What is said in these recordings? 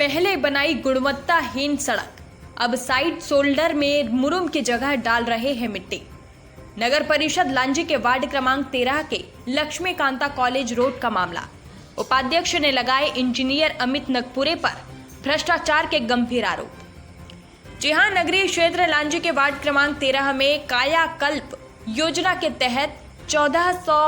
पहले बनाई गुणवत्ताहीन सड़क, अब साइड शोल्डर में मुरुम की जगह डाल रहे हैं मिट्टी। नगर परिषद लांजी के वार्ड क्रमांक 13 के लक्ष्मीकांता कॉलेज रोड का मामला। उपाध्यक्ष ने लगाए इंजीनियर अमित नगपुरे पर भ्रष्टाचार के गंभीर आरोप। जी हां, नगरीय क्षेत्र लांजी के वार्ड क्रमांक 13 में कायाकल्प योजना के तहत 1400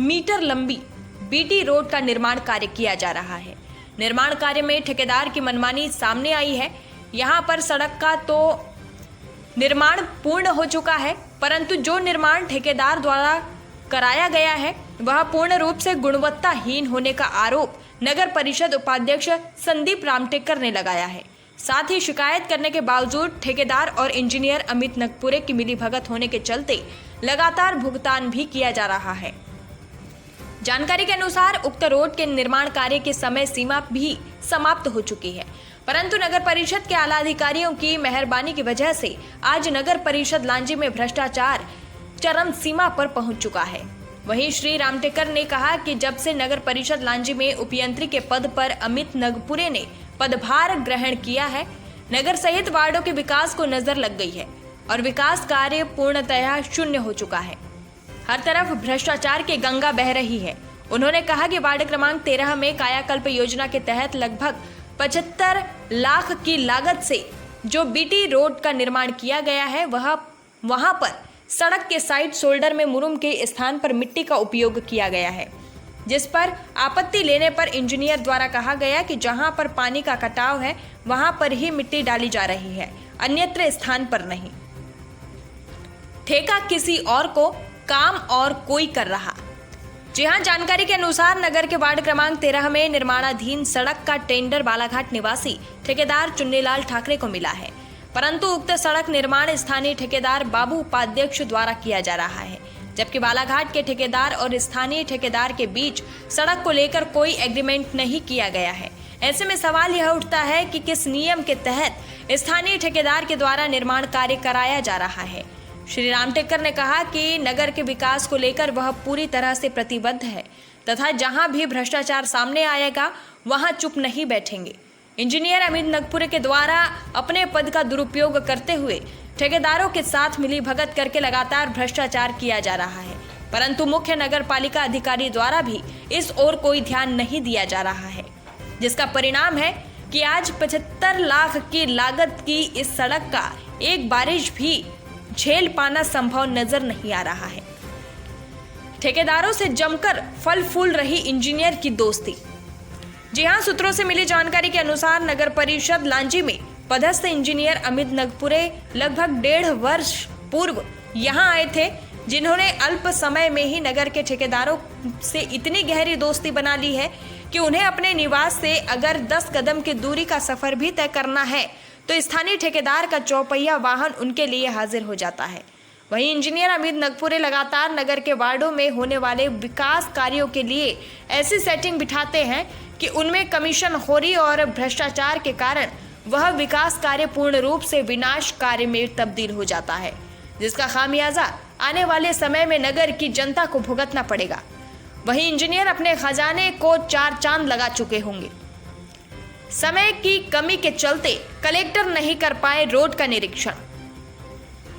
मीटर लंबी बीटी रोड का निर्माण कार्य किया जा रहा है। निर्माण कार्य में ठेकेदार की मनमानी सामने आई है। यहां पर सड़क का तो निर्माण पूर्ण हो चुका है, परंतु जो निर्माण ठेकेदार द्वारा कराया गया है वह पूर्ण रूप से गुणवत्ताहीन होने का आरोप नगर परिषद उपाध्यक्ष संदीप रामटेकर ने लगाया है। साथ ही शिकायत करने के बावजूद ठेकेदार और इंजीनियर अमित नगपुरे की मिलीभगत होने के चलते लगातार भुगतान भी किया जा रहा है। जानकारी के अनुसार उक्त रोड के निर्माण कार्य की समय सीमा भी समाप्त हो चुकी है, परंतु नगर परिषद के आला अधिकारियों की मेहरबानी की वजह से आज नगर परिषद लांजी में भ्रष्टाचार चरम सीमा पर पहुंच चुका है। वहीं श्री रामटेकर ने कहा कि जब से नगर परिषद लांजी में उपयंत्री के पद पर अमित नगपुरे ने पदभार ग्रहण किया है, नगर सहित वार्डों के विकास को नजर लग गई है और विकास कार्य पूर्णतः शून्य हो चुका है। हर तरफ भ्रष्टाचार की गंगा बह रही है। उन्होंने कहा कि वार्ड क्रमांक 13 में कायाकल्प योजना के तहत लगभग 75 लाख की लागत से जो बीटी रोड का निर्माण किया गया है वहां पर सड़क के साइड शोल्डर में मुरुम के स्थान पर मिट्टी का उपयोग किया गया है, जिस पर आपत्ति लेने पर इंजीनियर द्वारा कहा गया कि जहां पर पानी का कटाव है वहां पर ही मिट्टी डाली जा रही है, अन्यत्र स्थान पर नहीं। ठेका किसी और को, काम और कोई कर रहा। जी हां, जानकारी के अनुसार नगर के वार्ड क्रमांक 13 में निर्माणाधीन सड़क का टेंडर बालाघाट निवासी ठेकेदार चुन्नीलाल ठाकरे को मिला है, परंतु उक्त सड़क निर्माण स्थानीय ठेकेदार बाबू उपाध्यक्ष द्वारा किया जा रहा है, जबकि बालाघाट के ठेकेदार और स्थानीय ठेकेदार के बीच सड़क को लेकर कोई एग्रीमेंट नहीं किया गया है। ऐसे में सवाल यह उठता है कि किस नियम के तहत स्थानीय ठेकेदार के द्वारा निर्माण कार्य कराया जा रहा है। श्री रामटेकर ने कहा कि नगर के विकास को लेकर वह पूरी तरह से प्रतिबद्ध है तथा जहां भी भ्रष्टाचार सामने आएगा वहां चुप नहीं बैठेंगे। इंजीनियर अमित नगपुरे के द्वारा अपने पद का दुरुपयोग करते हुए ठेकेदारों के साथ मिलीभगत करके लगातार भ्रष्टाचार किया जा रहा है, परंतु मुख्य नगर पालिका अधिकारी द्वारा भी इस ओर कोई ध्यान नहीं दिया जा रहा है, जिसका परिणाम है कि आज 75 लाख की लागत की इस सड़क का एक बारिश भी झेल पाना संभव नजर नहीं आ रहा है। ठेकेदारों से जमकर फल फूल रही इंजीनियर की दोस्ती। जी हां, सूत्रों से मिली जानकारी के अनुसार नगर परिषद लांजी में पदस्थ इंजीनियर अमित नगपुरे लगभग 1.5 वर्ष पूर्व यहां आए थे, जिन्होंने अल्प समय में ही नगर के ठेकेदारों से इतनी गहरी दोस्ती बना ली है कि उन्हें अपने निवास से अगर 10 कदम की दूरी का सफर भी तय करना है तो स्थानीय ठेकेदार का चौपहिया वाहन उनके लिए हाजिर हो जाता है। वहीं इंजीनियर अमित नगपुरे लगातार नगर के वार्डों में होने वाले विकास कार्यों के लिए ऐसी सेटिंग बिठाते हैं कि उनमें कमीशन खोरी और भ्रष्टाचार के कारण वह विकास कार्य पूर्ण रूप से विनाश कार्य में तब्दील हो जाता है, जिसका खामियाजा आने वाले समय में नगर की जनता को भुगतना पड़ेगा। वहीं इंजीनियर अपने खजाने को 4 चांद लगा चुके होंगे। समय की कमी के चलते कलेक्टर नहीं कर पाए रोड का निरीक्षण।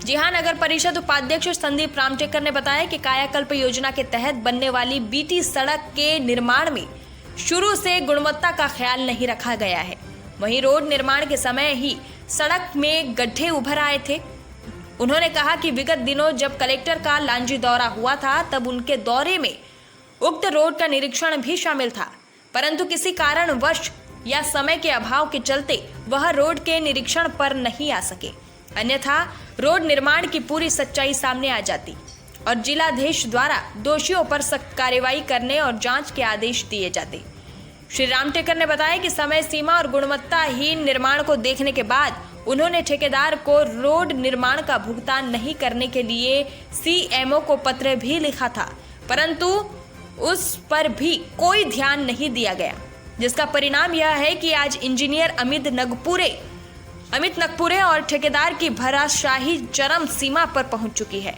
जी हां, नगर परिषद उपाध्यक्ष संदीप रामटेकर ने बताया कि कायाकल्प योजना के तहत बनने वाली बीटी सड़क के निर्माण में शुरू से गुणवत्ता का ख्याल नहीं रखा गया है। वहीं रोड निर्माण के समय ही सड़क में गड्ढे उभर आए थे। उन्होंने कहा कि विगत दिनों जब कलेक्टर का लांजी दौरा हुआ था तब उनके दौरे में उक्त रोड का निरीक्षण भी शामिल था, परंतु किसी कारणवश या समय के अभाव के चलते वह रोड के निरीक्षण पर नहीं आ सके, अन्यथा रोड निर्माण की पूरी सच्चाई सामने आ जाती और जिलाधीश द्वारा दोषियों पर सख्त कार्रवाई करने और जांच के आदेश दिए जाते। श्री रामटेकर ने बताया कि समय सीमा और गुणवत्ताहीन निर्माण को देखने के बाद उन्होंने ठेकेदार को रोड निर्माण का भुगतान नहीं करने के लिए सीएमओ को पत्र भी लिखा था, परंतु उस पर भी कोई ध्यान नहीं दिया गया, जिसका परिणाम यह है कि आज इंजीनियर अमित नगपुरे और ठेकेदार की भराशाही चरम सीमा पर पहुंच चुकी है।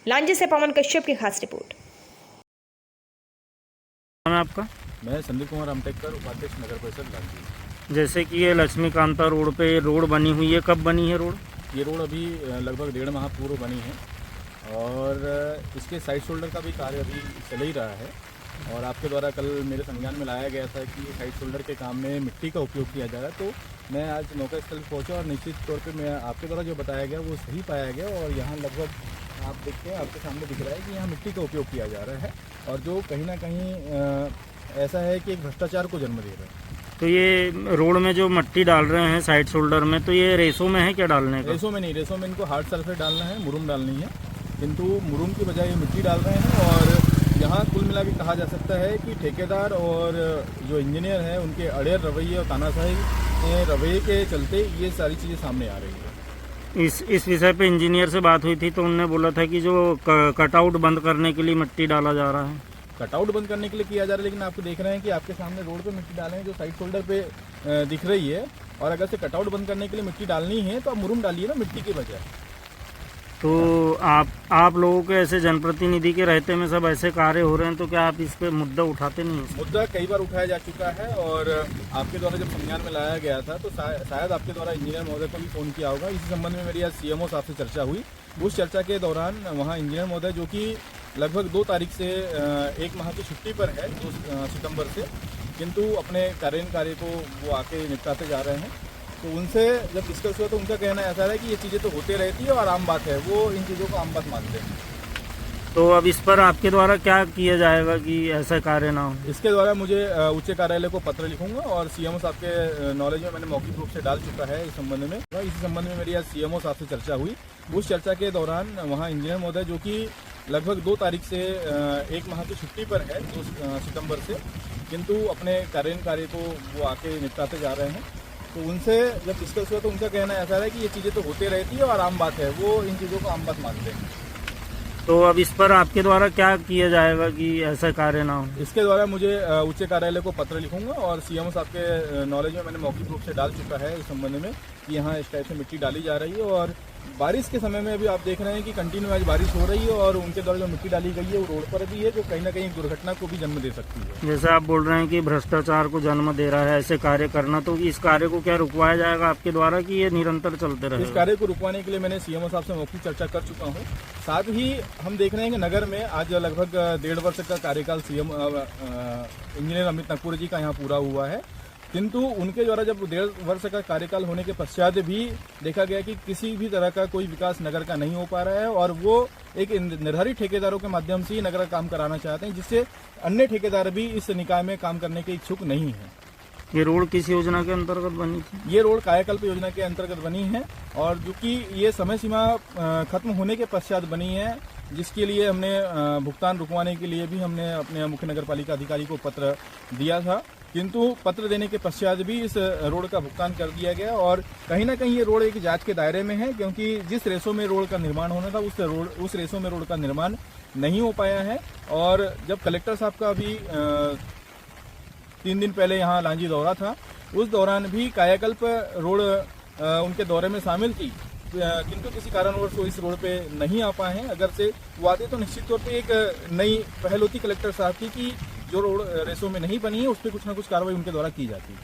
लांजी से पवन कश्यप की खास रिपोर्ट। नाम है आपका? मैं संदीप कुमार अमटेकर, उपाध्यक्ष नगर परिषद लालजी। जैसे कि ये लक्ष्मीकांता रोड पे रोड बनी हुई है, कब बनी है रोड? ये रोड अभी लगभग 1.5 माह पूर्व बनी है और इसके साइड शोल्डर का भी कार्य अभी चल ही रहा है। और आपके द्वारा कल मेरे संज्ञान में लाया गया था कि साइड शोल्डर के काम में मिट्टी का उपयोग किया जा रहा है, तो मैं आज मौका स्थल पहुँचा और निश्चित तौर पे मैं आपके द्वारा जो बताया गया वो सही पाया गया। और यहाँ लगभग आप देखते हैं, आपके सामने दिख रहा है कि यहाँ मिट्टी का उपयोग किया जा रहा है और जो कहीं ना कहीं ऐसा है कि एक भ्रष्टाचार को जन्म दे रहा है। तो ये रोड में जो मिट्टी डाल रहे हैं साइड शोल्डर में, तो ये रेसों में है क्या डालने का? रेसों में नहीं, रेसों में इनको हार्ड सल्फेट डालना है, मुरुम डालनी है, किंतु मुरुम की बजाय ये मिट्टी डाल रहे हैं। और यहाँ कुल मिला के कहा जा सकता है कि ठेकेदार और जो इंजीनियर हैं उनके अड़ेर रवैये और तानाशाही रवैये के चलते ये सारी चीज़ें सामने आ रही है। इस विषय पे इंजीनियर से बात हुई थी तो उन्होंने बोला था कि जो कटआउट बंद करने के लिए मिट्टी डाला जा रहा है। कटआउट बंद करने के लिए किया जा रहा है, लेकिन आपको देख रहे हैं कि आपके सामने रोड पे मिट्टी डाले हैं जो साइड शोल्डर पे दिख रही है। और अगर से कटआउट बंद करने के लिए मिट्टी डालनी है तो आप मुरुम डालिए ना मिट्टी के बजाय। तो आप लोगों के ऐसे जनप्रतिनिधि के रहते में सब ऐसे कार्य हो रहे हैं, तो क्या आप इस पे मुद्दा उठाते नहीं हैं? मुद्दा कई बार उठाया जा चुका है और आपके द्वारा जब संज्ञान में लाया गया था तो शायद आपके द्वारा इंजीनियर महोदय को भी फ़ोन किया होगा। इसी संबंध में मेरी आज सीएमओ साहब से चर्चा हुई। उस चर्चा के दौरान वहाँ इंजीनियर महोदय जो कि लगभग 2 तारीख से 1 माह की छुट्टी पर है, 2 सितंबर से, किंतु अपने कार्य को वो आके निपटाते जा रहे हैं। तो उनसे जब डिस्कस हुआ तो उनका कहना ऐसा है कि ये चीज़ें तो होते रहती है और आम बात है, वो इन चीज़ों को आम बात मानते हैं। तो अब इस पर आपके द्वारा क्या किया जाएगा कि ऐसा कार्य ना हो? इसके द्वारा मुझे उच्च कार्यालय को पत्र लिखूंगा और सीएमओ साहब के नॉलेज में मैंने मौखिक रूप से डाल चुका है इस संबंध में। इसी संबंध में मेरी आज सीएमओ साहब से चर्चा हुई। उस चर्चा के दौरान वहाँ इंजीनियर महोदय जो कि लगभग 2 तारीख से 1 माह की छुट्टी पर है, 2 सितंबर से, किंतु अपने कार्य को वो आके निपटाते जा रहे हैं। तो उनसे जब डिस्कस हुआ तो उनका कहना ऐसा है कि ये चीज़ें तो होते रहती है और आम बात है, वो इन चीज़ों को आम बात मानते हैं। तो अब इस पर आपके द्वारा क्या किया जाएगा कि ऐसा कार्य ना हो? इसके द्वारा मुझे उच्च कार्यालय को पत्र लिखूंगा और सीएमओ साहब के नॉलेज में मैंने मौखिक रूप से डाल चुका है इस संबंध में कि यहाँ इस टाइप से मिट्टी डाली जा रही है। और बारिश के समय में भी आप देख रहे हैं कि कंटिन्यू आज बारिश हो रही है और उनके द्वारा जो मिट्टी डाली गई है वो रोड पर भी है, जो कहीं ना कहीं दुर्घटना को भी जन्म दे सकती है। जैसे आप बोल रहे हैं कि भ्रष्टाचार को जन्म दे रहा है ऐसे कार्य करना, तो इस कार्य को क्या रुकवाया जाएगा आपके द्वारा कि ये निरंतर चलते रहेगा? इस कार्य को रुकवाने के लिए मैंने सीएमओ साहब से मौखिक चर्चा कर चुका हूँ। साथ ही हम देख रहे हैं कि नगर में आज लगभग 1.5 वर्ष का कार्यकाल सीएम इंजीनियर अमित नकपुर जी का यहाँ पूरा हुआ है, किंतु उनके द्वारा जब 1.5 वर्ष का कार्यकाल होने के पश्चात भी देखा गया कि किसी भी तरह का कोई विकास नगर का नहीं हो पा रहा है और वो एक निर्धारित ठेकेदारों के माध्यम से ही नगर का काम कराना चाहते हैं, जिससे अन्य ठेकेदार भी इस निकाय में काम करने के इच्छुक नहीं है। ये रोड किस योजना के अंतर्गत बनी थी? ये रोड कायाकल्प योजना के अंतर्गत बनी है और जो कि ये समय सीमा खत्म होने के पश्चात बनी है, जिसके लिए हमने भुगतान रुकवाने के लिए भी हमने अपने मुख्य नगर पालिका अधिकारी को पत्र दिया था, किंतु पत्र देने के पश्चात भी इस रोड का भुगतान कर दिया गया। और कहीं ना कहीं ये रोड एक जांच के दायरे में है, क्योंकि जिस रेसों में रोड का निर्माण होना था उस रेसों में रोड का निर्माण नहीं हो पाया है। और जब कलेक्टर साहब का भी 3 दिन पहले यहाँ लांजी दौरा था, उस दौरान भी कायाकल्प रोड उनके दौरे में शामिल थी, किंतु किसी कारणवश वो इस रोड पे नहीं आ पाए हैं। अगर से वो आते तो निश्चित तौर पे एक नई पहल होती कलेक्टर साहब की कि जो रोड रेसों में नहीं बनी है उस पर कुछ ना कुछ कार्रवाई उनके द्वारा की जाती है।